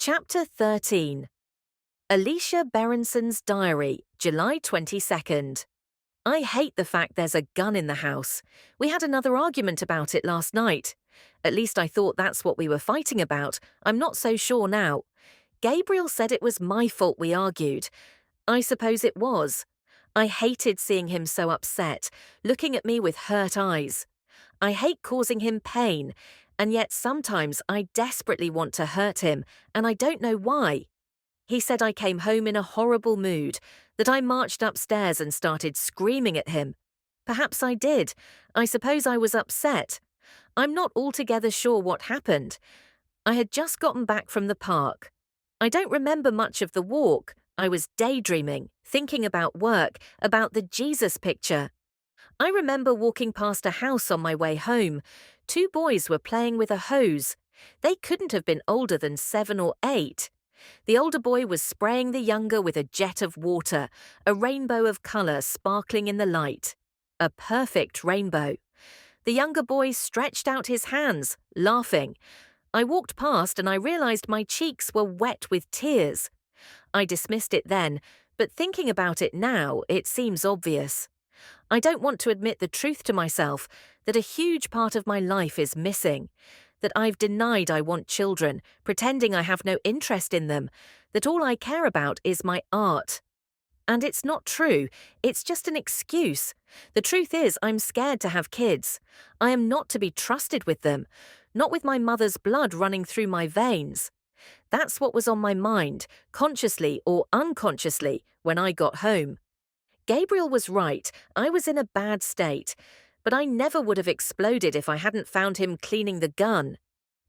Chapter 13. Alicia Berenson's Diary, July 22nd. I hate the fact there's a gun in the house. We had another argument about it last night. At least I thought that's what we were fighting about. I'm not so sure now. Gabriel said it was my fault we argued. I suppose it was. I hated seeing him so upset, looking at me with hurt eyes. I hate causing him pain, and yet sometimes I desperately want to hurt him, and I don't know why. He said I came home in a horrible mood, that I marched upstairs and started screaming at him. Perhaps I did. I suppose I was upset. I'm not altogether sure what happened. I had just gotten back from the park. I don't remember much of the walk. I was daydreaming, thinking about work, about the Jesus picture. I remember walking past a house on my way home. Two boys were playing with a hose. They couldn't have been older than 7 or 8. The older boy was spraying the younger with a jet of water, a rainbow of colour sparkling in the light. A perfect rainbow. The younger boy stretched out his hands, laughing. I walked past and I realised my cheeks were wet with tears. I dismissed it then, but thinking about it now, it seems obvious. I don't want to admit the truth to myself that a huge part of my life is missing, that I've denied I want children, pretending I have no interest in them, that all I care about is my art. And it's not true, it's just an excuse. The truth is I'm scared to have kids. I am not to be trusted with them, not with my mother's blood running through my veins. That's what was on my mind, consciously or unconsciously, when I got home. Gabriel was right, I was in a bad state, but I never would have exploded if I hadn't found him cleaning the gun.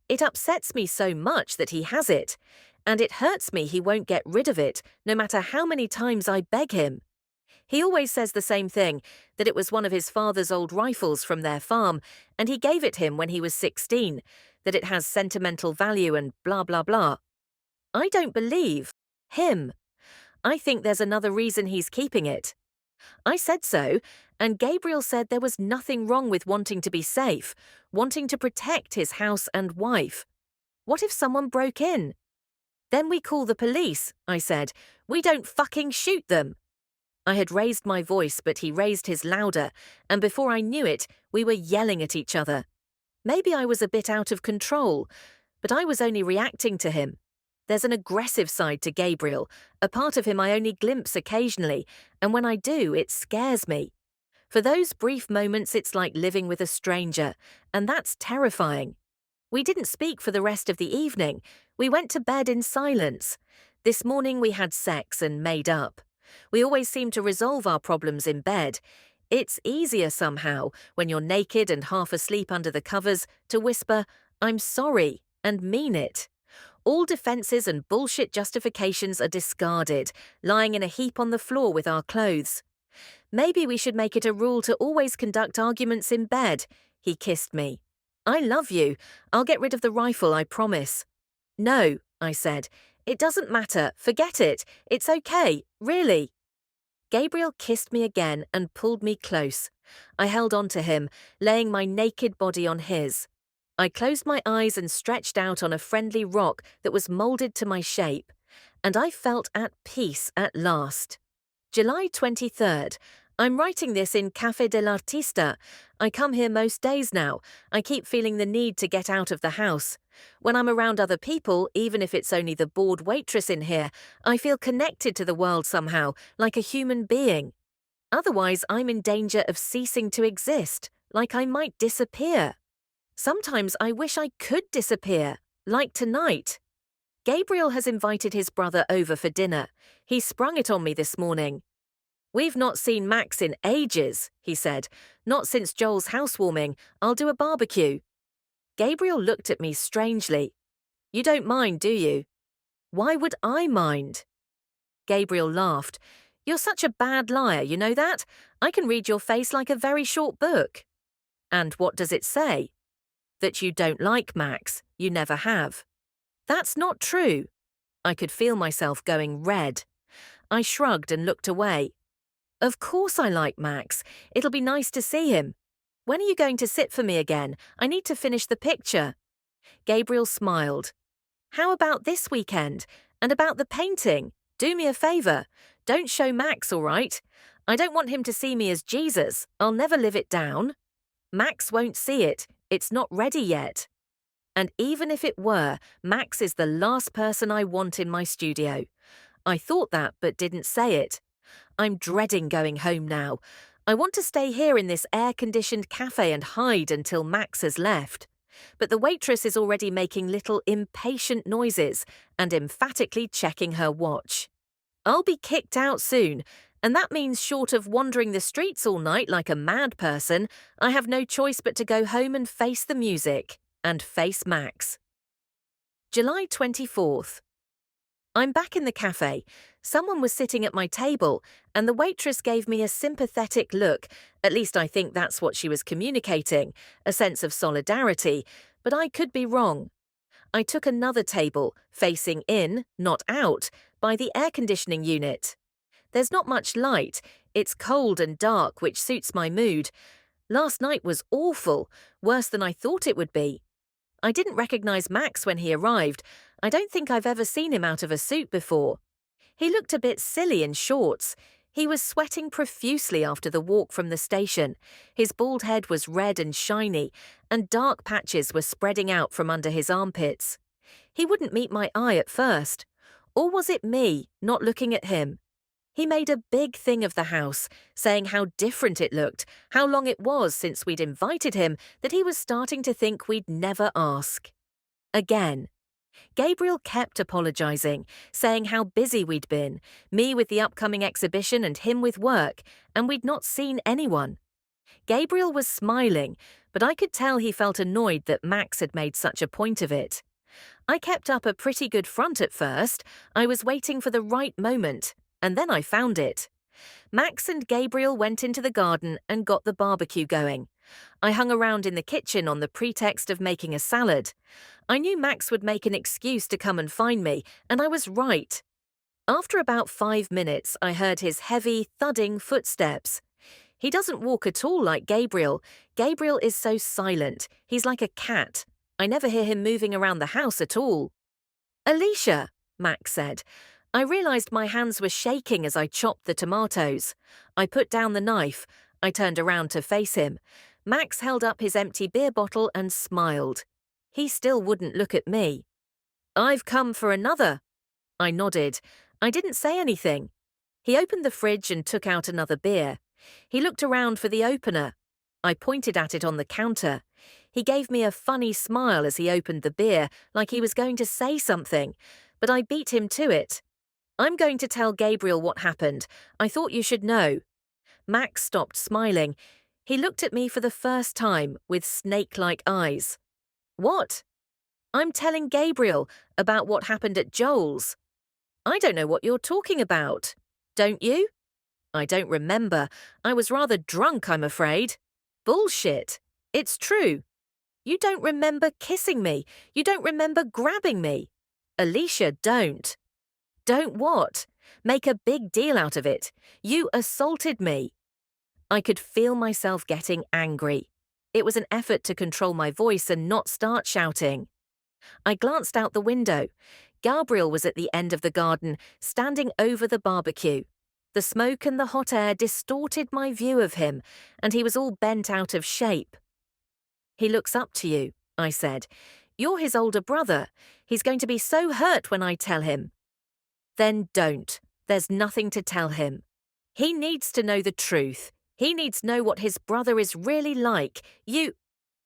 It upsets me so much that he has it, and it hurts me he won't get rid of it, no matter how many times I beg him. He always says the same thing, that it was one of his father's old rifles from their farm, and he gave it him when he was 16, that it has sentimental value and blah blah blah. I don't believe him. I think there's another reason he's keeping it. I said so, and Gabriel said there was nothing wrong with wanting to be safe, wanting to protect his house and wife. What if someone broke in? Then we call the police, I said. We don't fucking shoot them. I had raised my voice, but he raised his louder, and before I knew it, we were yelling at each other. Maybe I was a bit out of control, but I was only reacting to him. There's an aggressive side to Gabriel, a part of him I only glimpse occasionally, and when I do, it scares me. For those brief moments, it's like living with a stranger, and that's terrifying. We didn't speak for the rest of the evening. We went to bed in silence. This morning we had sex and made up. We always seem to resolve our problems in bed. It's easier somehow, when you're naked and half asleep under the covers, to whisper, "I'm sorry," and mean it. All defenses and bullshit justifications are discarded, lying in a heap on the floor with our clothes. Maybe we should make it a rule to always conduct arguments in bed. He kissed me. I love you. I'll get rid of the rifle, I promise. No, I said. It doesn't matter. Forget it. It's okay. Really. Gabriel kissed me again and pulled me close. I held on to him, laying my naked body on his. I closed my eyes and stretched out on a friendly rock that was molded to my shape, and I felt at peace at last. July 23rd. I'm writing this in Café del Artista. I come here most days now. I keep feeling the need to get out of the house. When I'm around other people, even if it's only the bored waitress in here, I feel connected to the world somehow, like a human being. Otherwise, I'm in danger of ceasing to exist, like I might disappear. Sometimes I wish I could disappear, like tonight. Gabriel has invited his brother over for dinner. He sprung it on me this morning. We've not seen Max in ages, he said. Not since Joel's housewarming. I'll do a barbecue. Gabriel looked at me strangely. You don't mind, do you? Why would I mind? Gabriel laughed. You're such a bad liar, you know that? I can read your face like a very short book. And what does it say? That you don't like Max. You never have. That's not true. I could feel myself going red. I shrugged and looked away. Of course I like Max. It'll be nice to see him. When are you going to sit for me again? I need to finish the picture. Gabriel smiled. How about this weekend? And about the painting? Do me a favor. Don't show Max, all right? I don't want him to see me as Jesus. I'll never live it down. Max won't see it. It's not ready yet. And even if it were, Max is the last person I want in my studio. I thought that, but didn't say it. I'm dreading going home now. I want to stay here in this air-conditioned cafe and hide until Max has left. But the waitress is already making little impatient noises and emphatically checking her watch. I'll be kicked out soon, and that means short of wandering the streets all night like a mad person, I have no choice but to go home and face the music. And face Max. July 24th. I'm back in the cafe. Someone was sitting at my table, and the waitress gave me a sympathetic look. At least I think that's what she was communicating, a sense of solidarity, but I could be wrong. I took another table, facing in, not out, by the air conditioning unit. There's not much light. It's cold and dark, which suits my mood. Last night was awful, worse than I thought it would be. I didn't recognize Max when he arrived. I don't think I've ever seen him out of a suit before. He looked a bit silly in shorts. He was sweating profusely after the walk from the station. His bald head was red and shiny, and dark patches were spreading out from under his armpits. He wouldn't meet my eye at first. Or was it me, not looking at him? He made a big thing of the house, saying how different it looked, how long it was since we'd invited him, that he was starting to think we'd never ask. Again. Gabriel kept apologizing, saying how busy we'd been, me with the upcoming exhibition and him with work, and we'd not seen anyone. Gabriel was smiling, but I could tell he felt annoyed that Max had made such a point of it. I kept up a pretty good front at first. I was waiting for the right moment. And then I found it. Max and Gabriel went into the garden and got the barbecue going. I hung around in the kitchen on the pretext of making a salad. I knew Max would make an excuse to come and find me, and I was right. After about 5 minutes, I heard his heavy, thudding footsteps. He doesn't walk at all like Gabriel. Gabriel is so silent. He's like a cat. I never hear him moving around the house at all. "Alicia," Max said. I realized my hands were shaking as I chopped the tomatoes. I put down the knife. I turned around to face him. Max held up his empty beer bottle and smiled. He still wouldn't look at me. "I've come for another." I nodded. I didn't say anything. He opened the fridge and took out another beer. He looked around for the opener. I pointed at it on the counter. He gave me a funny smile as he opened the beer, like he was going to say something, but I beat him to it. "I'm going to tell Gabriel what happened. I thought you should know." Max stopped smiling. He looked at me for the first time with snake-like eyes. "What?" "I'm telling Gabriel about what happened at Joel's." "I don't know what you're talking about." "Don't you?" "I don't remember. I was rather drunk, I'm afraid." "Bullshit. It's true." "You don't remember kissing me. You don't remember grabbing me." "Alicia, don't." "Don't what? Make a big deal out of it. You assaulted me." I could feel myself getting angry. It was an effort to control my voice and not start shouting. I glanced out the window. Gabriel was at the end of the garden, standing over the barbecue. The smoke and the hot air distorted my view of him, and he was all bent out of shape. "He looks up to you," I said. "You're his older brother. He's going to be so hurt when I tell him." "Then don't. There's nothing to tell him. He needs to know the truth. He needs to know what his brother is really like. You—"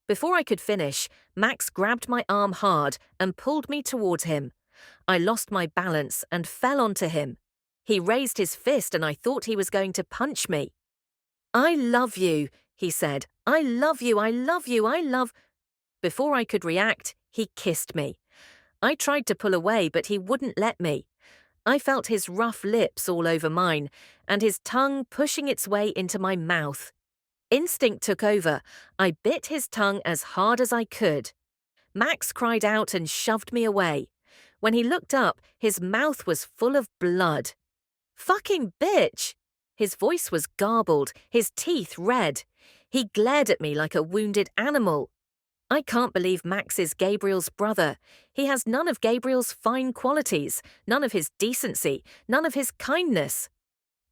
Before I could finish, Max grabbed my arm hard and pulled me towards him. I lost my balance and fell onto him. He raised his fist and I thought he was going to punch me. "I love you," he said. "I love you, I love you, I love—" Before I could react, he kissed me. I tried to pull away, but he wouldn't let me. I felt his rough lips all over mine, and his tongue pushing its way into my mouth. Instinct took over. I bit his tongue as hard as I could. Max cried out and shoved me away. When he looked up, his mouth was full of blood. "Fucking bitch!" His voice was garbled, his teeth red. He glared at me like a wounded animal. I can't believe Max is Gabriel's brother. He has none of Gabriel's fine qualities, none of his decency, none of his kindness.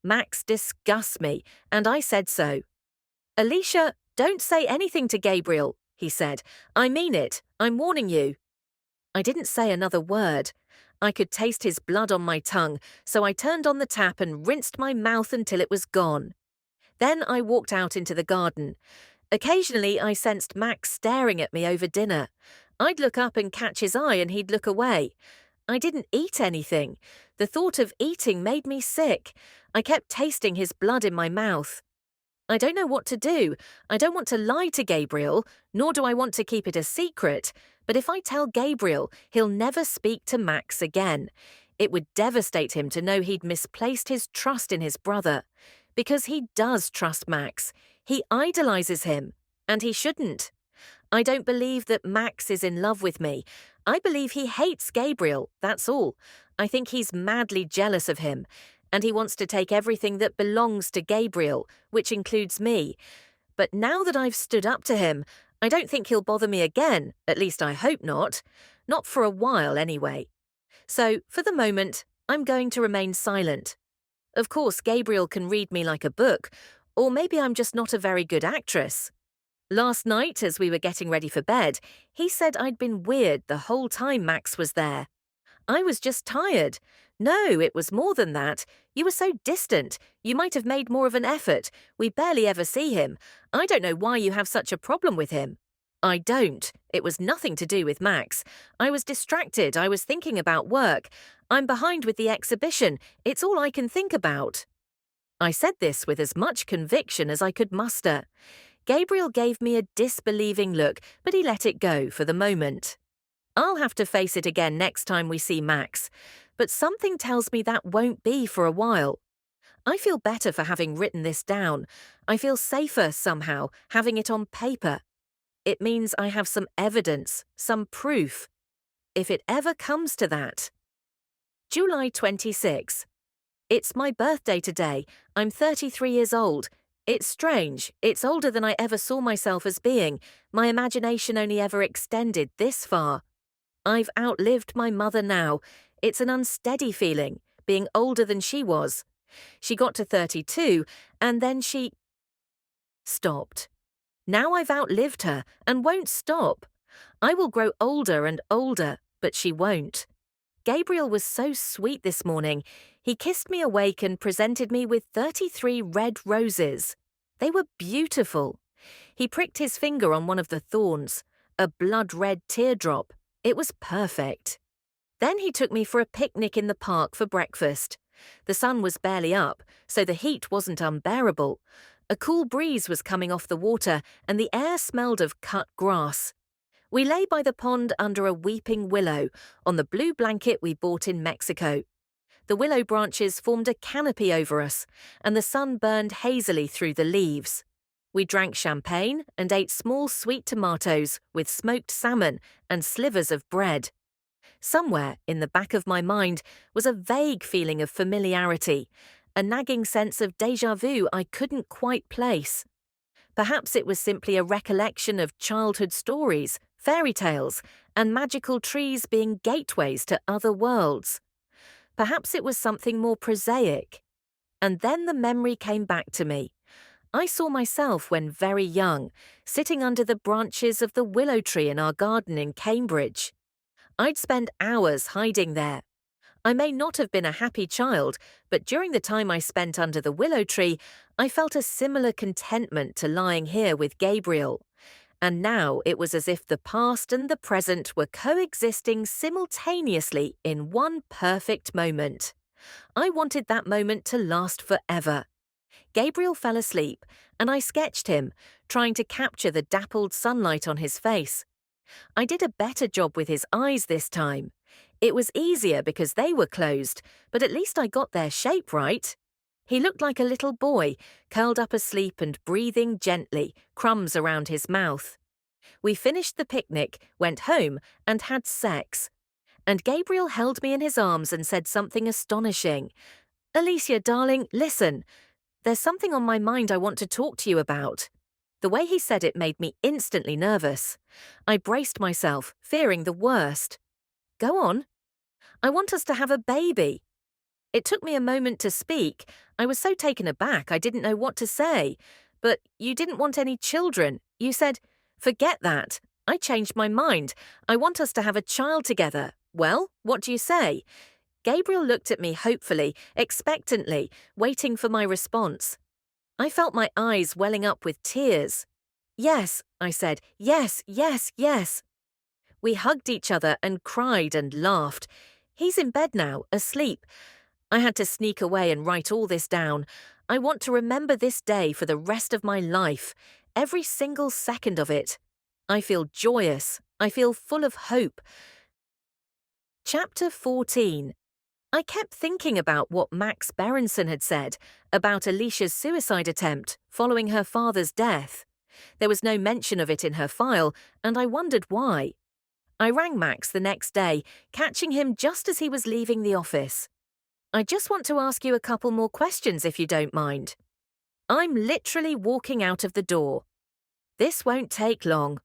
Max disgusts me, and I said so. Alicia, don't say anything to Gabriel, he said. I mean it. I'm warning you. I didn't say another word. I could taste his blood on my tongue, so I turned on the tap and rinsed my mouth until it was gone. Then I walked out into the garden. Occasionally, I sensed Max staring at me over dinner. I'd look up and catch his eye, and he'd look away. I didn't eat anything. The thought of eating made me sick. I kept tasting his blood in my mouth. I don't know what to do. I don't want to lie to Gabriel, nor do I want to keep it a secret. But if I tell Gabriel, he'll never speak to Max again. It would devastate him to know he'd misplaced his trust in his brother. Because he does trust Max. He idolizes him. And he shouldn't. I don't believe that Max is in love with me. I believe he hates Gabriel, that's all. I think he's madly jealous of him. And he wants to take everything that belongs to Gabriel, which includes me. But now that I've stood up to him, I don't think he'll bother me again, at least I hope not. Not for a while, anyway. So, for the moment, I'm going to remain silent. Of course, Gabriel can read me like a book, or maybe I'm just not a very good actress. Last night, as we were getting ready for bed, he said I'd been weird the whole time Max was there. I was just tired. No, it was more than that. You were so distant. You might have made more of an effort. We barely ever see him. I don't know why you have such a problem with him. I don't. It was nothing to do with Max. I was distracted. I was thinking about work. I'm behind with the exhibition. It's all I can think about. I said this with as much conviction as I could muster. Gabriel gave me a disbelieving look, but he let it go for the moment. I'll have to face it again next time we see Max, but something tells me that won't be for a while. I feel better for having written this down. I feel safer somehow, having it on paper. It means I have some evidence, some proof. If it ever comes to that. July 26. It's my birthday today. I'm 33 years old. It's strange. It's older than I ever saw myself as being. My imagination only ever extended this far. I've outlived my mother now. It's an unsteady feeling, being older than she was. She got to 32, and then she stopped. Now I've outlived her, and won't stop. I will grow older and older, but she won't. Gabriel was so sweet this morning. He kissed me awake and presented me with 33 red roses. They were beautiful. He pricked his finger on one of the thorns, a blood-red teardrop. It was perfect. Then he took me for a picnic in the park for breakfast. The sun was barely up, so the heat wasn't unbearable. A cool breeze was coming off the water, and the air smelled of cut grass. We lay by the pond under a weeping willow, on the blue blanket we bought in Mexico. The willow branches formed a canopy over us, and the sun burned hazily through the leaves. We drank champagne and ate small sweet tomatoes with smoked salmon and slivers of bread. Somewhere in the back of my mind was a vague feeling of familiarity, a nagging sense of déjà vu I couldn't quite place. Perhaps it was simply a recollection of childhood stories, fairy tales, and magical trees being gateways to other worlds. Perhaps it was something more prosaic. And then the memory came back to me. I saw myself when very young, sitting under the branches of the willow tree in our garden in Cambridge. I'd spend hours hiding there. I may not have been a happy child, but during the time I spent under the willow tree, I felt a similar contentment to lying here with Gabriel. And now it was as if the past and the present were coexisting simultaneously in one perfect moment. I wanted that moment to last forever. Gabriel fell asleep, and I sketched him, trying to capture the dappled sunlight on his face. I did a better job with his eyes this time. It was easier because they were closed, but at least I got their shape right. He looked like a little boy, curled up asleep and breathing gently, crumbs around his mouth. We finished the picnic, went home, and had sex. And Gabriel held me in his arms and said something astonishing. "Alicia, darling, listen. There's something on my mind I want to talk to you about." The way he said it made me instantly nervous. I braced myself, fearing the worst. Go on. I want us to have a baby. It took me a moment to speak. I was so taken aback I didn't know what to say. But you didn't want any children. You said, forget that. I changed my mind. I want us to have a child together. Well, what do you say? Gabriel looked at me hopefully, expectantly, waiting for my response. I felt my eyes welling up with tears. Yes, I said, yes, yes, yes. We hugged each other and cried and laughed. He's in bed now, asleep. I had to sneak away and write all this down. I want to remember this day for the rest of my life, every single second of it. I feel joyous. I feel full of hope. Chapter 14. I kept thinking about what Max Berenson had said about Alicia's suicide attempt following her father's death. There was no mention of it in her file, and I wondered why. I rang Max the next day, catching him just as he was leaving the office. I just want to ask you a couple more questions if you don't mind. I'm literally walking out of the door. This won't take long.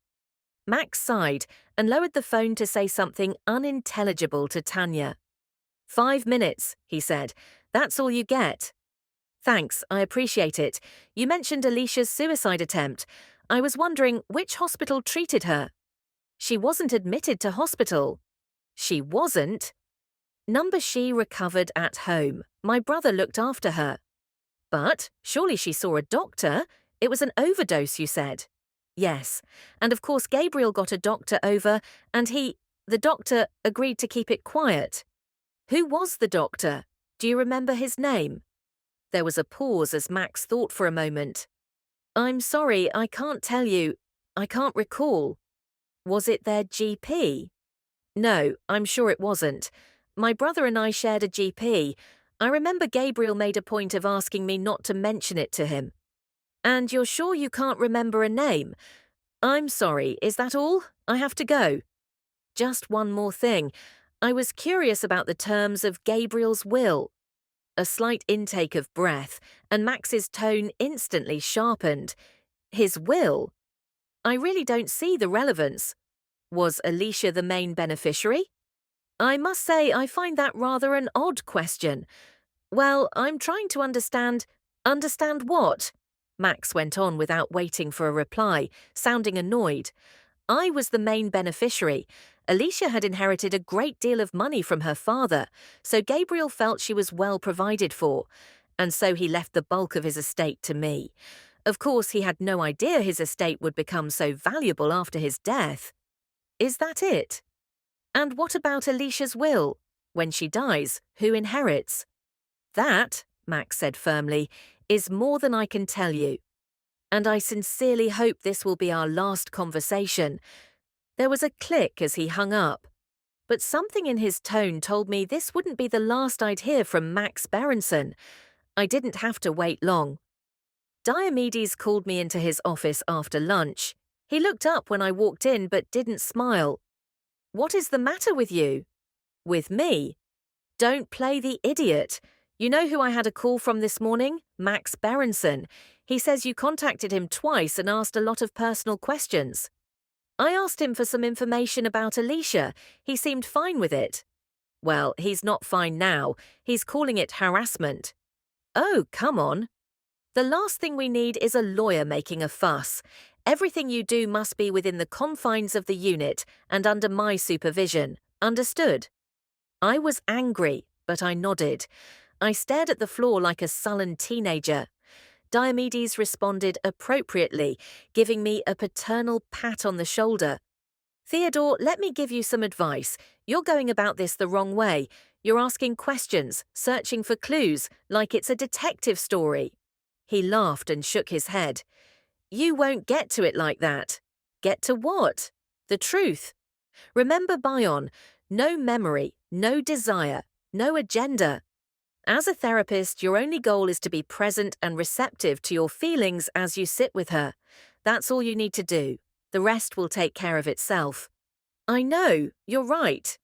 Max sighed and lowered the phone to say something unintelligible to Tanya. 5 minutes, he said. That's all you get. Thanks, I appreciate it. You mentioned Alicia's suicide attempt. I was wondering which hospital treated her. She wasn't admitted to hospital. She wasn't? She recovered at home. My brother looked after her. But surely she saw a doctor. It was an overdose, you said. Yes, and of course Gabriel got a doctor over, and the doctor, agreed to keep it quiet. Who was the doctor? Do you remember his name? There was a pause as Max thought for a moment. I'm sorry, I can't tell you. I can't recall. Was it their GP? No, I'm sure it wasn't. My brother and I shared a GP. I remember Gabriel made a point of asking me not to mention it to him. And you're sure you can't remember a name? I'm sorry, is that all? I have to go. Just one more thing. I was curious about the terms of Gabriel's will. A slight intake of breath, and Max's tone instantly sharpened. His will? I really don't see the relevance. Was Alicia the main beneficiary? I must say I find that rather an odd question. Well, I'm trying to understand. Understand what? Max went on without waiting for a reply, sounding annoyed. I was the main beneficiary. Alicia had inherited a great deal of money from her father, so Gabriel felt she was well provided for, and so he left the bulk of his estate to me. Of course, he had no idea his estate would become so valuable after his death. Is that it? And what about Alicia's will? When she dies, who inherits? That, Max said firmly, is more than I can tell you. And I sincerely hope this will be our last conversation. There was a click as he hung up. But something in his tone told me this wouldn't be the last I'd hear from Max Berenson. I didn't have to wait long. Diomedes called me into his office after lunch. He looked up when I walked in but didn't smile. What is the matter with you? With me? Don't play the idiot. You know who I had a call from this morning? Max Berenson. He says you contacted him twice and asked a lot of personal questions. I asked him for some information about Alicia. He seemed fine with it. Well, he's not fine now. He's calling it harassment. Oh, come on. The last thing we need is a lawyer making a fuss. Everything you do must be within the confines of the unit and under my supervision. Understood? I was angry, but I nodded. I stared at the floor like a sullen teenager. Diomedes responded appropriately, giving me a paternal pat on the shoulder. Theodore, let me give you some advice. You're going about this the wrong way. You're asking questions, searching for clues, like it's a detective story. He laughed and shook his head. You won't get to it like that. Get to what? The truth. Remember Bion, no memory, no desire, no agenda. As a therapist, your only goal is to be present and receptive to your feelings as you sit with her. That's all you need to do. The rest will take care of itself. I know, you're right.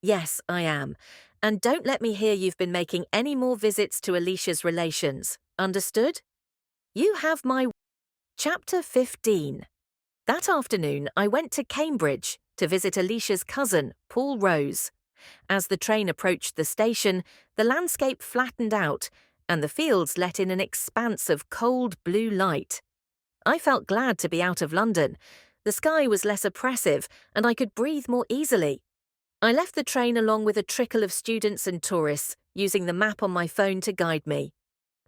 Yes, I am. And don't let me hear you've been making any more visits to Alicia's relations. Understood? You have my Chapter 15. That afternoon, I went to Cambridge to visit Alicia's cousin, Paul Rose. As the train approached the station, the landscape flattened out, and the fields let in an expanse of cold blue light. I felt glad to be out of London. The sky was less oppressive, and I could breathe more easily. I left the train along with a trickle of students and tourists, using the map on my phone to guide me.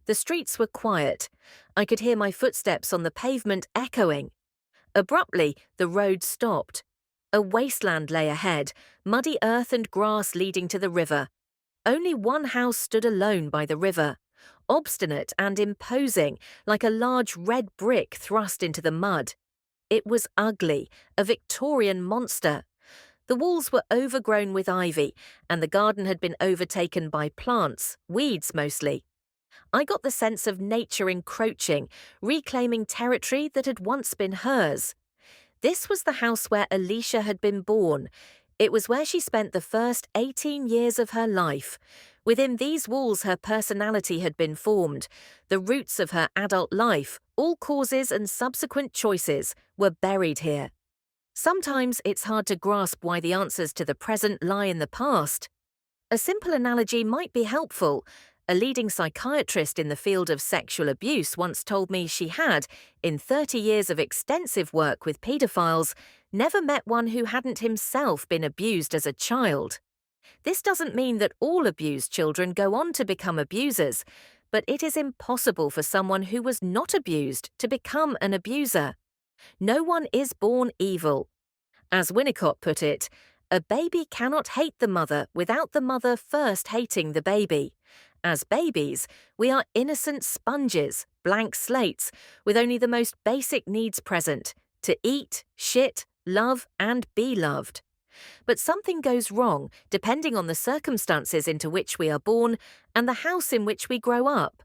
The streets were quiet. I could hear my footsteps on the pavement echoing. Abruptly, the road stopped. A wasteland lay ahead, muddy earth and grass leading to the river. Only one house stood alone by the river, obstinate and imposing, like a large red brick thrust into the mud. It was ugly, a Victorian monster. The walls were overgrown with ivy, and the garden had been overtaken by plants, weeds mostly. I got the sense of nature encroaching, reclaiming territory that had once been hers. This was the house where Alicia had been born. It was where she spent the first 18 years of her life. Within these walls her personality had been formed. The roots of her adult life, all causes and subsequent choices, were buried here. Sometimes it's hard to grasp why the answers to the present lie in the past. A simple analogy might be helpful. A leading psychiatrist in the field of sexual abuse once told me she had, in 30 years of extensive work with paedophiles, never met one who hadn't himself been abused as a child. This doesn't mean that all abused children go on to become abusers, but it is impossible for someone who was not abused to become an abuser. No one is born evil. As Winnicott put it, a baby cannot hate the mother without the mother first hating the baby. As babies, we are innocent sponges, blank slates, with only the most basic needs present: to eat, shit, love, and be loved. But something goes wrong depending on the circumstances into which we are born and the house in which we grow up.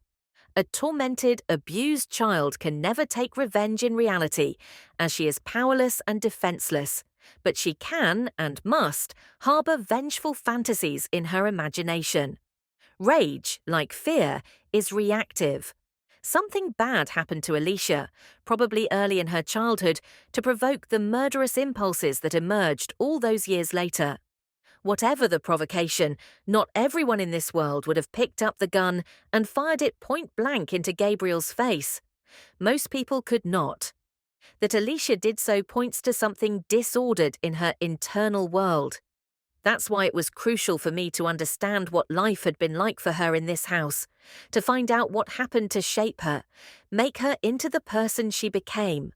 A tormented, abused child can never take revenge in reality, as she is powerless and defenseless, but she can and must harbour vengeful fantasies in her imagination. Rage, like fear, is reactive. Something bad happened to Alicia, probably early in her childhood, to provoke the murderous impulses that emerged all those years later. Whatever the provocation, not everyone in this world would have picked up the gun and fired it point blank into Gabriel's face. Most people could not. That Alicia did so points to something disordered in her internal world. That's why it was crucial for me to understand what life had been like for her in this house, to find out what happened to shape her, make her into the person she became,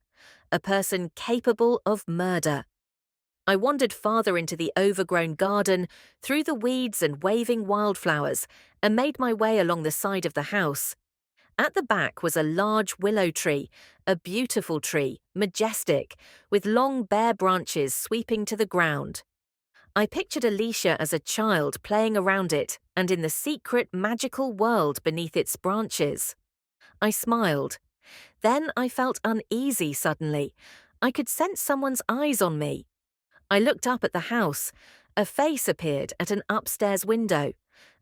a person capable of murder. I wandered farther into the overgrown garden, through the weeds and waving wildflowers, and made my way along the side of the house. At the back was a large willow tree, a beautiful tree, majestic, with long bare branches sweeping to the ground. I pictured Alicia as a child playing around it and in the secret magical world beneath its branches. I smiled. Then I felt uneasy suddenly. I could sense someone's eyes on me. I looked up at the house. A face appeared at an upstairs window.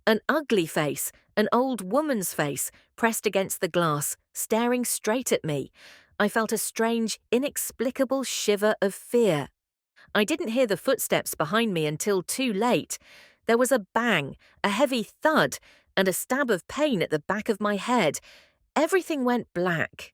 An ugly face, an old woman's face, pressed against the glass, staring straight at me. I felt a strange, inexplicable shiver of fear. I didn't hear the footsteps behind me until too late. There was a bang, a heavy thud, and a stab of pain at the back of my head. Everything went black.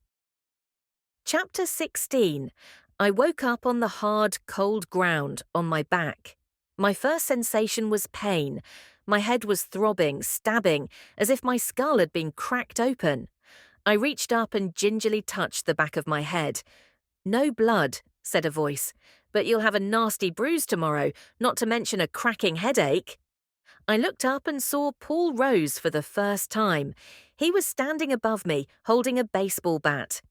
Chapter 16. I woke up on the hard, cold ground on my back. My first sensation was pain. My head was throbbing, stabbing, as if my skull had been cracked open. I reached up and gingerly touched the back of my head. "No blood," said a voice, "but you'll have a nasty bruise tomorrow, not to mention a cracking headache." I looked up and saw Paul Rose for the first time. He was standing above me, holding a baseball bat.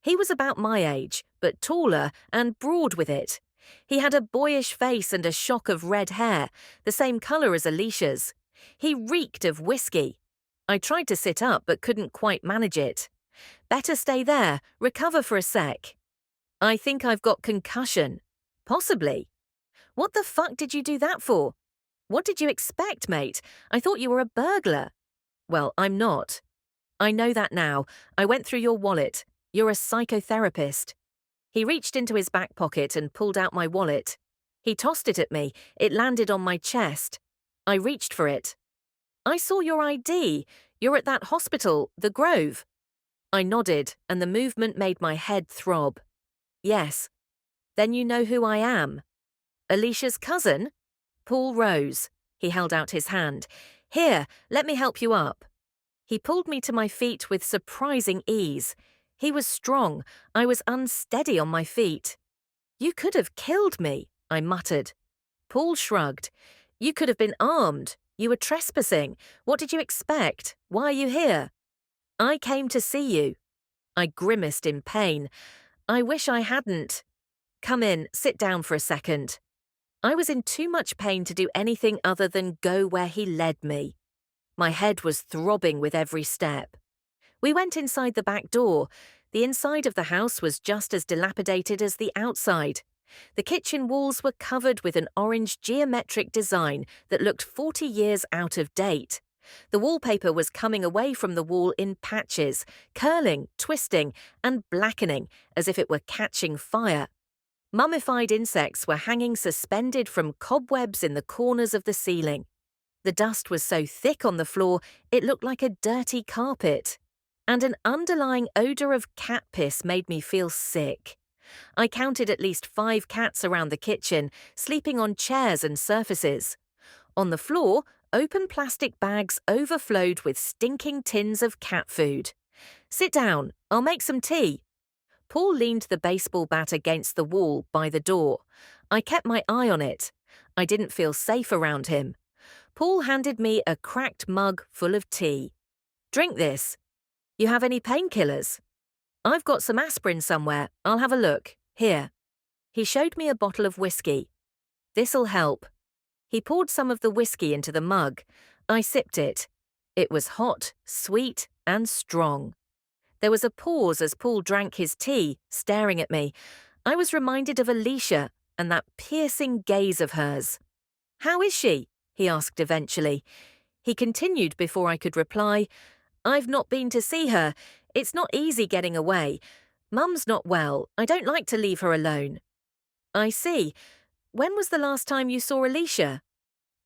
He was about my age, but taller and broad with it. He had a boyish face and a shock of red hair, the same colour as Alicia's. He reeked of whiskey. I tried to sit up but couldn't quite manage it. "Better stay there, recover for a sec." "I think I've got concussion." "Possibly." "What the fuck did you do that for?" "What did you expect, mate? I thought you were a burglar." "Well, I'm not." "I know that now. I went through your wallet." You're a psychotherapist. He reached into his back pocket and pulled out my wallet. He tossed it at me. It landed on my chest. I reached for it. I saw your ID. You're at that hospital, the Grove. I nodded, and the movement made my head throb. Yes. Then you know who I am. Alicia's cousin? Paul rose. He held out his hand. Here, let me help you up. He pulled me to my feet with surprising ease. He was strong. I was unsteady on my feet. You could have killed me, I muttered. Paul shrugged. You could have been armed. You were trespassing. What did you expect? Why are you here? I came to see you. I grimaced in pain. I wish I hadn't. Come in, sit down for a second. I was in too much pain to do anything other than go where he led me. My head was throbbing with every step. We went inside the back door. The inside of the house was just as dilapidated as the outside. The kitchen walls were covered with an orange geometric design that looked 40 years out of date. The wallpaper was coming away from the wall in patches, curling, twisting, and blackening as if it were catching fire. Mummified insects were hanging suspended from cobwebs in the corners of the ceiling. The dust was so thick on the floor it looked like a dirty carpet. And an underlying odour of cat piss made me feel sick. I counted at least 5 cats around the kitchen, sleeping on chairs and surfaces. On the floor, open plastic bags overflowed with stinking tins of cat food. Sit down, I'll make some tea. Paul leaned the baseball bat against the wall by the door. I kept my eye on it. I didn't feel safe around him. Paul handed me a cracked mug full of tea. Drink this. You have any painkillers? I've got some aspirin somewhere. I'll have a look. Here. He showed me a bottle of whiskey. This'll help. He poured some of the whiskey into the mug. I sipped it. It was hot, sweet, and strong. There was a pause as Paul drank his tea, staring at me. I was reminded of Alicia and that piercing gaze of hers. How is she? He asked eventually. He continued before I could reply. I've not been to see her. It's not easy getting away. Mum's not well. I don't like to leave her alone. I see. When was the last time you saw Alicia?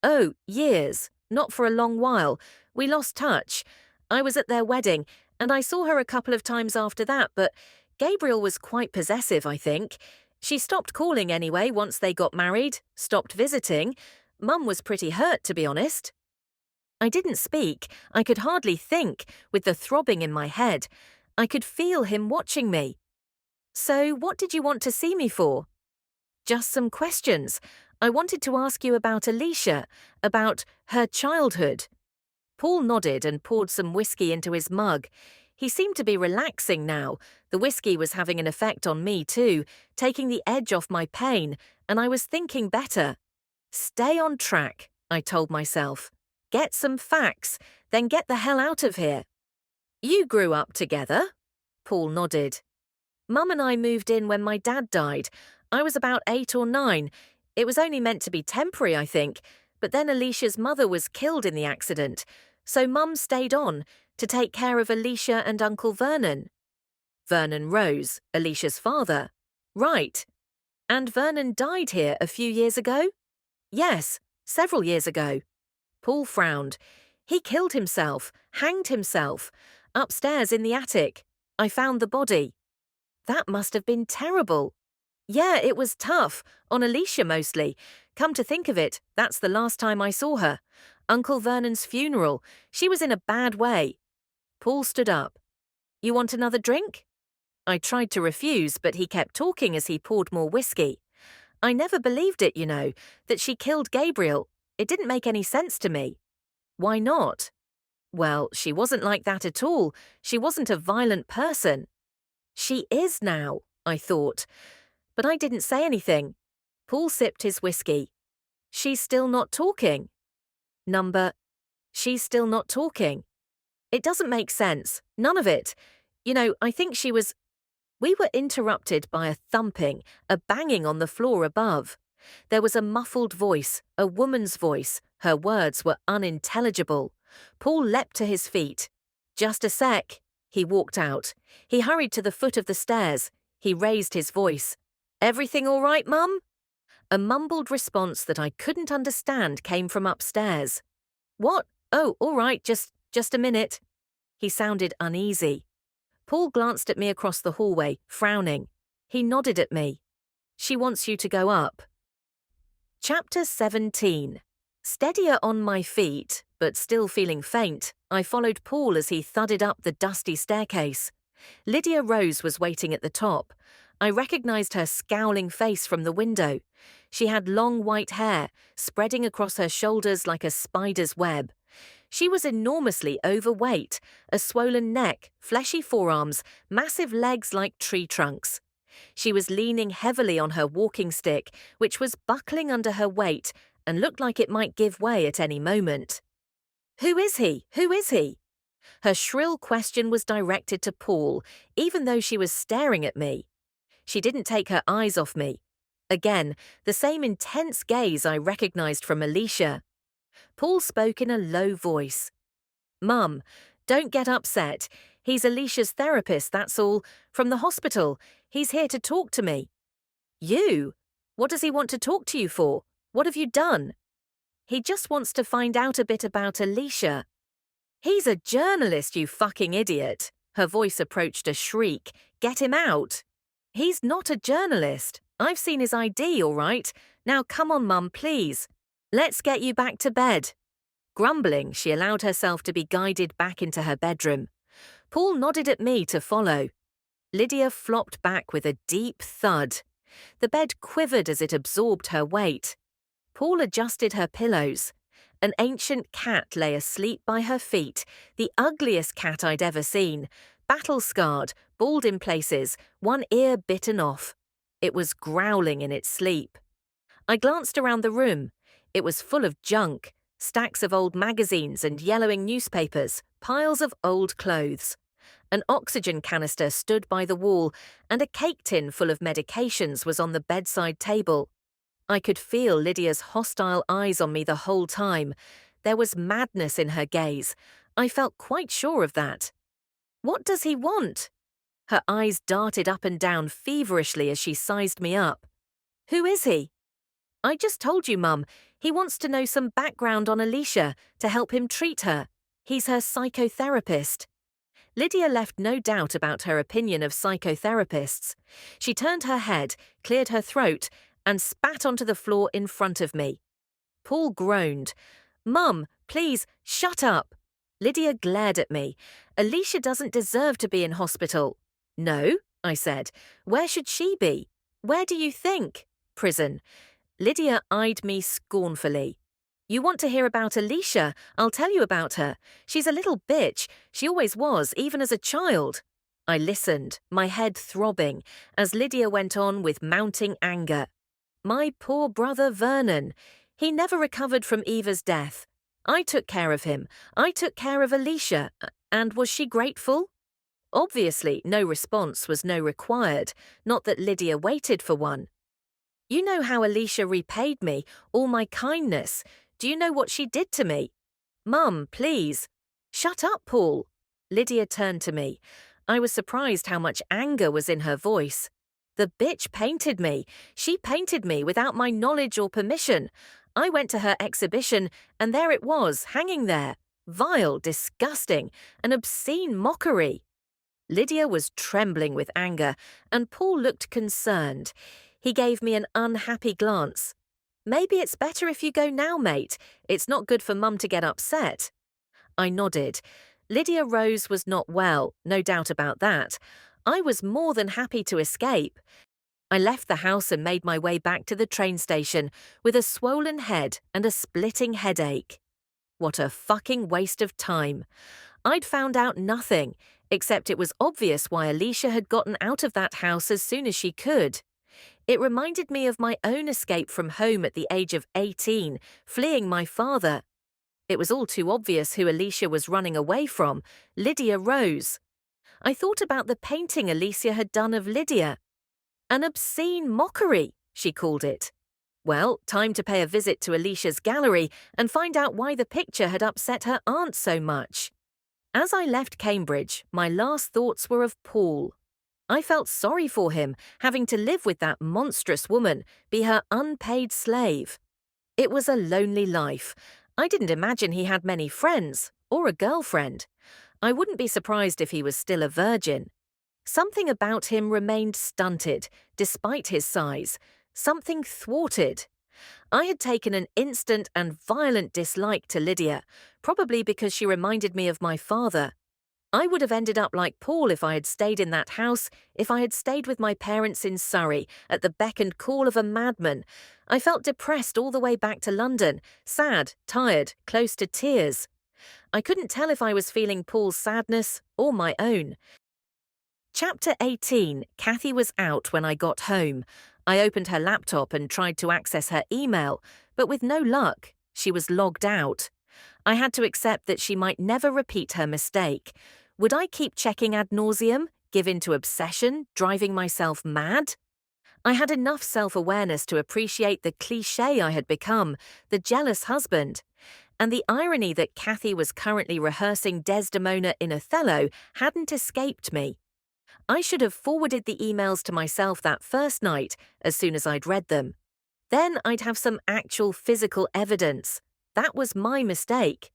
Oh, years. Not for a long while. We lost touch. I was at their wedding, and I saw her a couple of times after that, but Gabriel was quite possessive, I think. She stopped calling anyway once they got married, stopped visiting. Mum was pretty hurt, to be honest. I didn't speak. I could hardly think, with the throbbing in my head. I could feel him watching me. So what did you want to see me for? Just some questions. I wanted to ask you about Alicia, about her childhood. Paul nodded and poured some whiskey into his mug. He seemed to be relaxing now. The whiskey was having an effect on me too, taking the edge off my pain, and I was thinking better. Stay on track, I told myself. Get some facts, then get the hell out of here. You grew up together? Paul nodded. Mum and I moved in when my dad died. I was about 8 or 9. It was only meant to be temporary, I think, but then Alicia's mother was killed in the accident, so Mum stayed on to take care of Alicia and Uncle Vernon. Vernon Rose, Alicia's father. Right. And Vernon died here a few years ago? Yes, several years ago. Paul frowned. He killed himself, hanged himself. Upstairs in the attic. I found the body. That must have been terrible. Yeah, it was tough. On Alicia mostly. Come to think of it, that's the last time I saw her. Uncle Vernon's funeral. She was in a bad way. Paul stood up. You want another drink? I tried to refuse, but he kept talking as he poured more whiskey. I never believed it, you know, that she killed Gabriel. It didn't make any sense to me. Why not? Well, she wasn't like that at all. She wasn't a violent person. She is now, I thought. But I didn't say anything. Paul sipped his whiskey. She's still not talking. She's still not talking. It doesn't make sense. None of it. You know, I think she was... We were interrupted by a thumping, a banging on the floor above. There was a muffled voice, a woman's voice. Her words were unintelligible. Paul leapt to his feet. Just a sec. He walked out. He hurried to the foot of the stairs. He raised his voice. "Everything all right, Mum?" A mumbled response that I couldn't understand came from upstairs. "What? Oh, all right, just a minute." He sounded uneasy. Paul glanced at me across the hallway, frowning. He nodded at me. "She wants you to go up." Chapter 17. Steadier on my feet, but still feeling faint, I followed Paul as he thudded up the dusty staircase. Lydia Rose was waiting at the top. I recognized her scowling face from the window. She had long white hair, spreading across her shoulders like a spider's web. She was enormously overweight, a swollen neck, fleshy forearms, massive legs like tree trunks. She was leaning heavily on her walking stick, which was buckling under her weight and looked like it might give way at any moment. "Who is he? Who is he?" Her shrill question was directed to Paul, even though she was staring at me. She didn't take her eyes off me. Again, the same intense gaze I recognized from Alicia. Paul spoke in a low voice. "Mum, don't get upset. He's Alicia's therapist, that's all, from the hospital. He's here to talk to me." "You? What does he want to talk to you for? What have you done?" "He just wants to find out a bit about Alicia." "He's a journalist, you fucking idiot." Her voice approached a shriek. "Get him out." "He's not a journalist. I've seen his ID, all right. Now come on, Mum, please. Let's get you back to bed." Grumbling, she allowed herself to be guided back into her bedroom. Paul nodded at me to follow. Lydia flopped back with a deep thud. The bed quivered as it absorbed her weight. Paul adjusted her pillows. An ancient cat lay asleep by her feet, the ugliest cat I'd ever seen, battle-scarred, bald in places, one ear bitten off. It was growling in its sleep. I glanced around the room. It was full of junk, stacks of old magazines and yellowing newspapers, piles of old clothes. An oxygen canister stood by the wall, and a cake tin full of medications was on the bedside table. I could feel Lydia's hostile eyes on me the whole time. There was madness in her gaze. I felt quite sure of that. "What does he want?" Her eyes darted up and down feverishly as she sized me up. "Who is he?" "I just told you, Mum. He wants to know some background on Alicia to help him treat her. He's her psychotherapist." Lydia left no doubt about her opinion of psychotherapists. She turned her head, cleared her throat, and spat onto the floor in front of me. Paul groaned. "Mum, please, shut up." Lydia glared at me. "Alicia doesn't deserve to be in hospital." "No," I said. "Where should she be?" "Where do you think?" "Prison." Lydia eyed me scornfully. "You want to hear about Alicia? I'll tell you about her. She's a little bitch. She always was, even as a child." I listened, my head throbbing, as Lydia went on with mounting anger. "My poor brother Vernon. He never recovered from Eva's death. I took care of him. I took care of Alicia. And was she grateful?" Obviously, no response was no required, not that Lydia waited for one. "You know how Alicia repaid me, all my kindness. Do you know what she did to me?" "Mum, please." "Shut up, Paul." Lydia turned to me. I was surprised how much anger was in her voice. "The bitch painted me. She painted me without my knowledge or permission. I went to her exhibition, and there it was, hanging there. Vile, disgusting, an obscene mockery." Lydia was trembling with anger, and Paul looked concerned. He gave me an unhappy glance. "Maybe it's better if you go now, mate. It's not good for Mum to get upset." I nodded. Lydia Rose was not well, no doubt about that. I was more than happy to escape. I left the house and made my way back to the train station with a swollen head and a splitting headache. What a fucking waste of time. I'd found out nothing, except it was obvious why Alicia had gotten out of that house as soon as she could. It reminded me of my own escape from home at the age of 18, fleeing my father. It was all too obvious who Alicia was running away from, Lydia Rose. I thought about the painting Alicia had done of Lydia. An obscene mockery, she called it. Well, time to pay a visit to Alicia's gallery and find out why the picture had upset her aunt so much. As I left Cambridge, my last thoughts were of Paul. I felt sorry for him, having to live with that monstrous woman, be her unpaid slave. It was a lonely life. I didn't imagine he had many friends, or a girlfriend. I wouldn't be surprised if he was still a virgin. Something about him remained stunted, despite his size, something thwarted. I had taken an instant and violent dislike to Lydia, probably because she reminded me of my father. I would have ended up like Paul if I had stayed in that house, if I had stayed with my parents in Surrey, at the beck and call of a madman. I felt depressed all the way back to London, sad, tired, close to tears. I couldn't tell if I was feeling Paul's sadness or my own. Chapter 18. Kathy was out when I got home. I opened her laptop and tried to access her email, but with no luck. She was logged out. I had to accept that she might never repeat her mistake. Would I keep checking ad nauseum, give in to obsession, driving myself mad? I had enough self-awareness to appreciate the cliché I had become, the jealous husband. And the irony that Kathy was currently rehearsing Desdemona in Othello hadn't escaped me. I should have forwarded the emails to myself that first night as soon as I'd read them. Then I'd have some actual physical evidence. That was my mistake.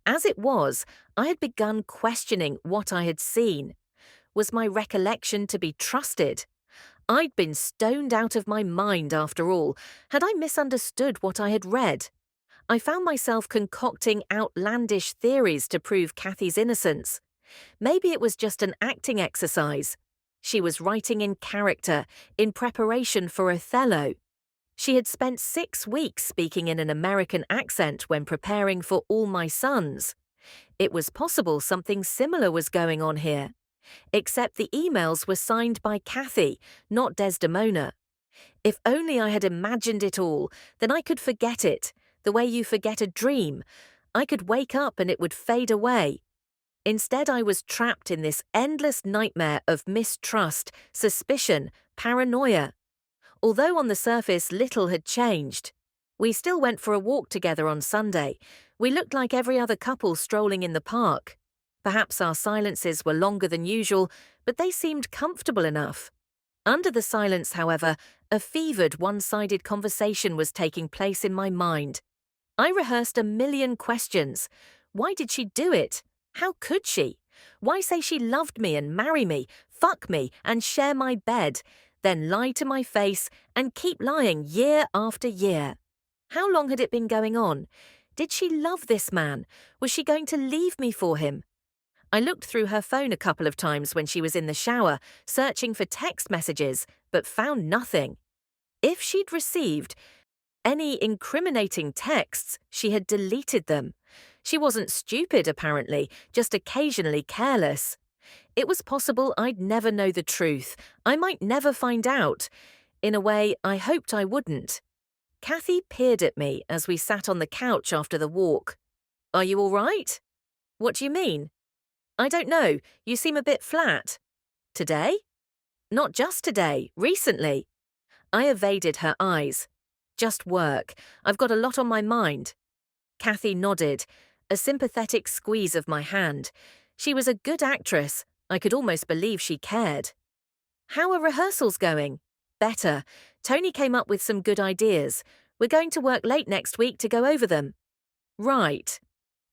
As it was, I had begun questioning what I had seen. Was my recollection to be trusted? I'd been stoned out of my mind after all. Had I misunderstood what I had read? I found myself concocting outlandish theories to prove Kathy's innocence. Maybe it was just an acting exercise. She was writing in character, in preparation for Othello. She had spent 6 weeks speaking in an American accent when preparing for All My Sons. It was possible something similar was going on here. Except the emails were signed by Kathy, not Desdemona. If only I had imagined it all, then I could forget it, the way you forget a dream. I could wake up and it would fade away. Instead, I was trapped in this endless nightmare of mistrust, suspicion, paranoia. Although on the surface little had changed. We still went for a walk together on Sunday. We looked like every other couple strolling in the park. Perhaps our silences were longer than usual, but they seemed comfortable enough. Under the silence, however, a fevered one-sided conversation was taking place in my mind. I rehearsed a million questions. Why did she do it? How could she? Why say she loved me and marry me, fuck me and share my bed, then lie to my face and keep lying year after year? How long had it been going on? Did she love this man? Was she going to leave me for him? I looked through her phone a couple of times when she was in the shower, searching for text messages, but found nothing. If she'd received any incriminating texts, she had deleted them. She wasn't stupid, apparently, just occasionally careless. It was possible I'd never know the truth. I might never find out. In a way, I hoped I wouldn't. Kathy peered at me as we sat on the couch after the walk. "Are you all right?" "What do you mean?" "I don't know. You seem a bit flat." "Today?" "Not just today. Recently." I evaded her eyes. "Just work. I've got a lot on my mind." Kathy nodded, a sympathetic squeeze of my hand. She was a good actress. I could almost believe she cared. "How are rehearsals going?" "Better. Tony came up with some good ideas. We're going to work late next week to go over them." "Right."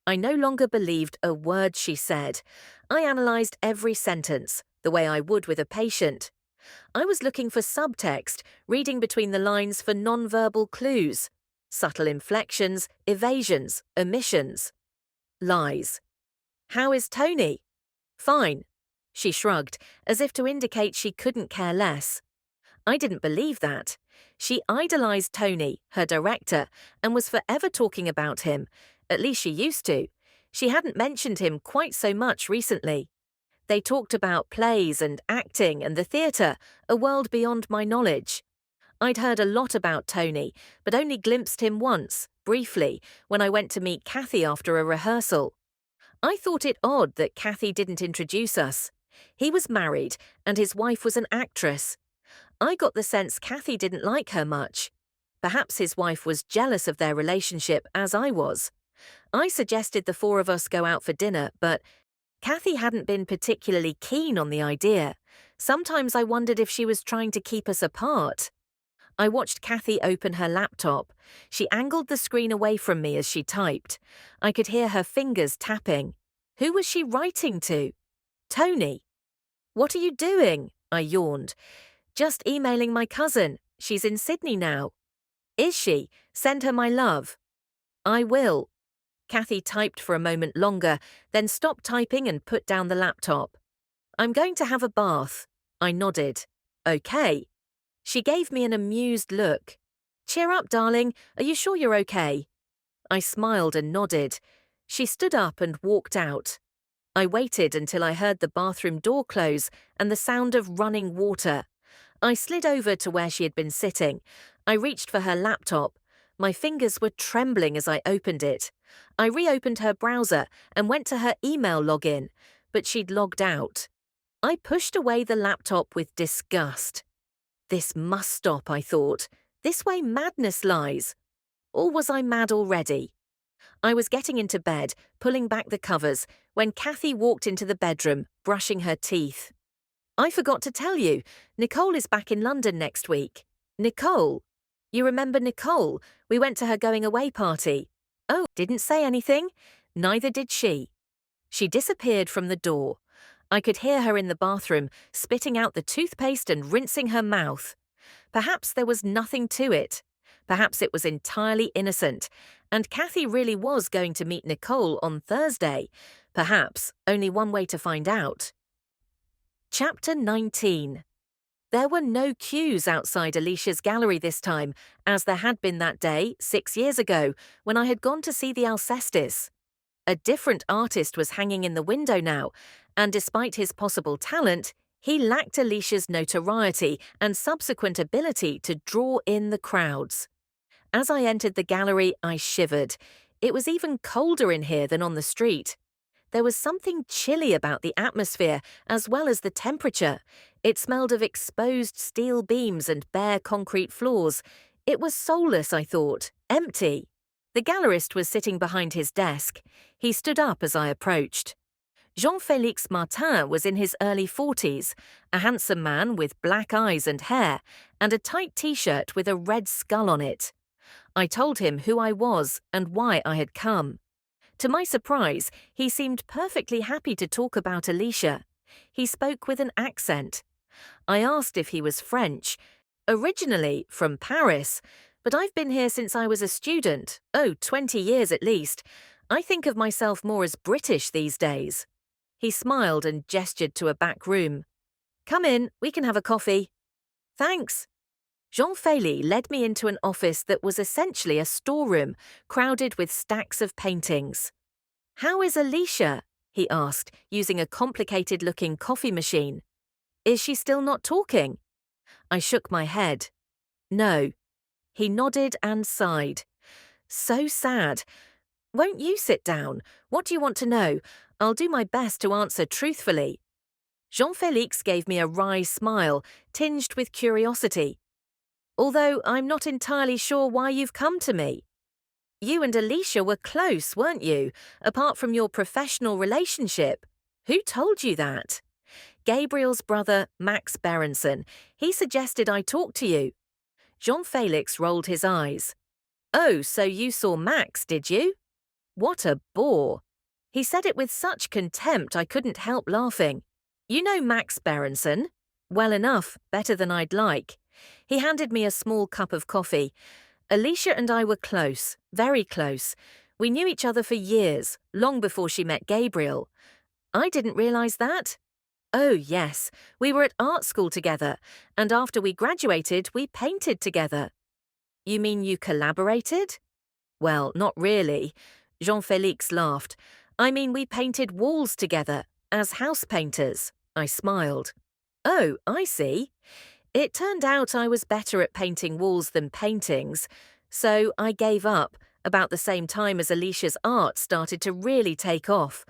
I no longer believed a word she said. I analysed every sentence, the way I would with a patient. I was looking for subtext, reading between the lines for non-verbal clues. Subtle inflections, evasions, omissions. Lies. "How is Tony?" "Fine." She shrugged, as if to indicate she couldn't care less. I didn't believe that. She idolized Tony, her director, and was forever talking about him. At least she used to. She hadn't mentioned him quite so much recently. They talked about plays and acting and the theatre, a world beyond my knowledge. I'd heard a lot about Tony, but only glimpsed him once, briefly, when I went to meet Kathy after a rehearsal. I thought it odd that Kathy didn't introduce us. He was married, and his wife was an actress. I got the sense Kathy didn't like her much. Perhaps his wife was jealous of their relationship, as I was. I suggested the four of us go out for dinner, but Kathy hadn't been particularly keen on the idea. Sometimes I wondered if she was trying to keep us apart. I watched Kathy open her laptop. She angled the screen away from me as she typed. I could hear her fingers tapping. Who was she writing to? Tony. What are you doing? I yawned. Just emailing my cousin. She's in Sydney now. Is she? Send her my love. I will. Kathy typed for a moment longer, then stopped typing and put down the laptop. I'm going to have a bath. I nodded. Okay. She gave me an amused look. Cheer up, darling. Are you sure you're okay? I smiled and nodded. She stood up and walked out. I waited until I heard the bathroom door close and the sound of running water. I slid over to where she had been sitting. I reached for her laptop. My fingers were trembling as I opened it. I reopened her browser and went to her email login, but she'd logged out. I pushed away the laptop with disgust. This must stop, I thought. This way madness lies. Or was I mad already? I was getting into bed, pulling back the covers, when Kathy walked into the bedroom, brushing her teeth. I forgot to tell you, Nicole is back in London next week. Nicole? You remember Nicole? We went to her going away party. Oh, didn't say anything? Neither did she. She disappeared from the door. I could hear her in the bathroom, spitting out the toothpaste and rinsing her mouth. Perhaps there was nothing to it. Perhaps it was entirely innocent, and Kathy really was going to meet Nicole on Thursday. Perhaps only one way to find out. Chapter 19. There were no queues outside Alicia's gallery this time, as there had been that day, 6 years ago, when I had gone to see the Alcestis. A different artist was hanging in the window now, and despite his possible talent, he lacked Alicia's notoriety and subsequent ability to draw in the crowds. As I entered the gallery, I shivered. It was even colder in here than on the street. There was something chilly about the atmosphere, as well as the temperature. It smelled of exposed steel beams and bare concrete floors. It was soulless, I thought, empty. The gallerist was sitting behind his desk. He stood up as I approached. Jean-Félix Martin was in his early 40s, a handsome man with black eyes and hair, and a tight t-shirt with a red skull on it. I told him who I was and why I had come. To my surprise, he seemed perfectly happy to talk about Alicia. He spoke with an accent. I asked if he was French. Originally from Paris, but I've been here since I was a student, 20 years at least. I think of myself more as British these days. He smiled and gestured to a back room. Come in, we can have a coffee. Thanks. Jean-Félix led me into an office that was essentially a storeroom, crowded with stacks of paintings. How is Alicia? He asked, using a complicated-looking coffee machine. Is she still not talking? I shook my head. No. He nodded and sighed. So sad. Won't you sit down? What do you want to know? I'll do my best to answer truthfully. Jean-Félix gave me a wry smile, tinged with curiosity. Although I'm not entirely sure why you've come to me. You and Alicia were close, weren't you, apart from your professional relationship? Who told you that? Gabriel's brother, Max Berenson. He suggested I talk to you. Jean-Félix rolled his eyes. Oh, so you saw Max, did you? What a bore. He said it with such contempt I couldn't help laughing. You know Max Berenson? Well enough, better than I'd like. He handed me a small cup of coffee. Alicia and I were close, very close. We knew each other for years, long before she met Gabriel. I didn't realize that. Oh, yes, we were at art school together, and after we graduated, we painted together. You mean you collaborated? Well, not really. Jean-Félix laughed. I mean, we painted walls together, as house painters. I smiled. Oh, I see. It turned out I was better at painting walls than paintings, so I gave up about the same time as Alicia's art started to really take off.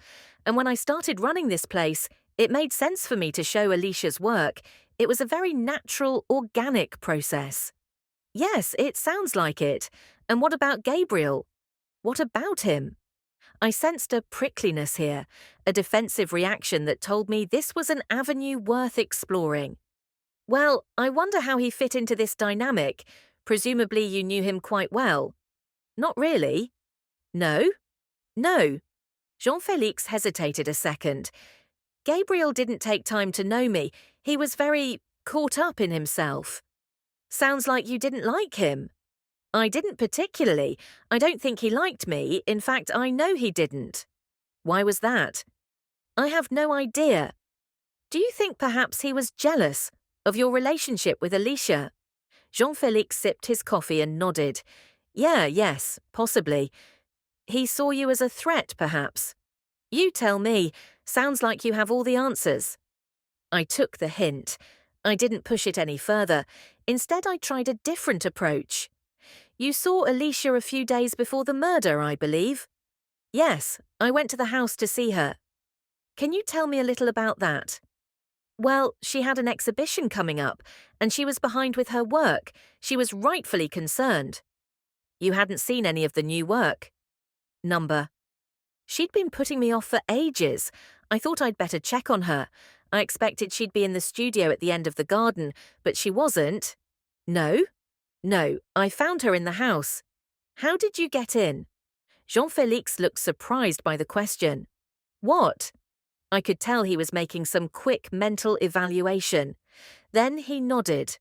And when I started running this place, it made sense for me to show Alicia's work. It was a very natural, organic process. Yes, it sounds like it. And what about Gabriel? What about him? I sensed a prickliness here, a defensive reaction that told me this was an avenue worth exploring. Well, I wonder how he fit into this dynamic. Presumably you knew him quite well. Not really. No? No. Jean-Félix hesitated a second. Gabriel didn't take time to know me. He was very caught up in himself. Sounds like you didn't like him. I didn't particularly. I don't think he liked me. In fact, I know he didn't. Why was that? I have no idea. Do you think perhaps he was jealous of your relationship with Alicia? Jean-Félix sipped his coffee and nodded. Yes, possibly. He saw you as a threat, perhaps. You tell me. Sounds like you have all the answers. I took the hint. I didn't push it any further. Instead, I tried a different approach. You saw Alicia a few days before the murder, I believe. Yes, I went to the house to see her. Can you tell me a little about that? Well, she had an exhibition coming up, and she was behind with her work. She was rightfully concerned. You hadn't seen any of the new work. Number. She'd been putting me off for ages. I thought I'd better check on her. I expected she'd be in the studio at the end of the garden, but she wasn't. No? No, I found her in the house. How did you get in? Jean-Félix looked surprised by the question. What? I could tell he was making some quick mental evaluation. Then he nodded.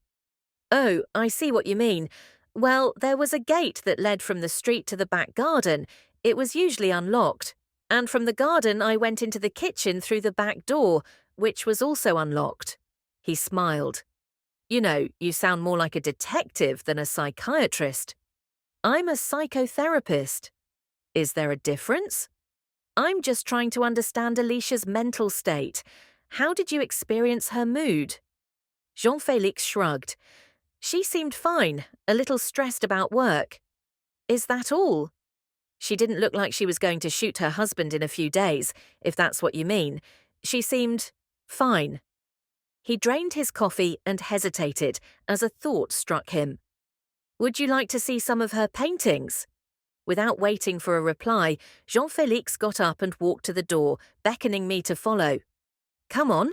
Oh, I see what you mean. Well, there was a gate that led from the street to the back garden. It was usually unlocked. And from the garden I went into the kitchen through the back door, which was also unlocked. He smiled. You know, you sound more like a detective than a psychiatrist. I'm a psychotherapist. Is there a difference? I'm just trying to understand Alicia's mental state. How did you experience her mood? Jean-Félix shrugged. She seemed fine, a little stressed about work. Is that all? She didn't look like she was going to shoot her husband in a few days, if that's what you mean. She seemed fine. He drained his coffee and hesitated as a thought struck him. Would you like to see some of her paintings? Without waiting for a reply, Jean-Félix got up and walked to the door, beckoning me to follow. Come on,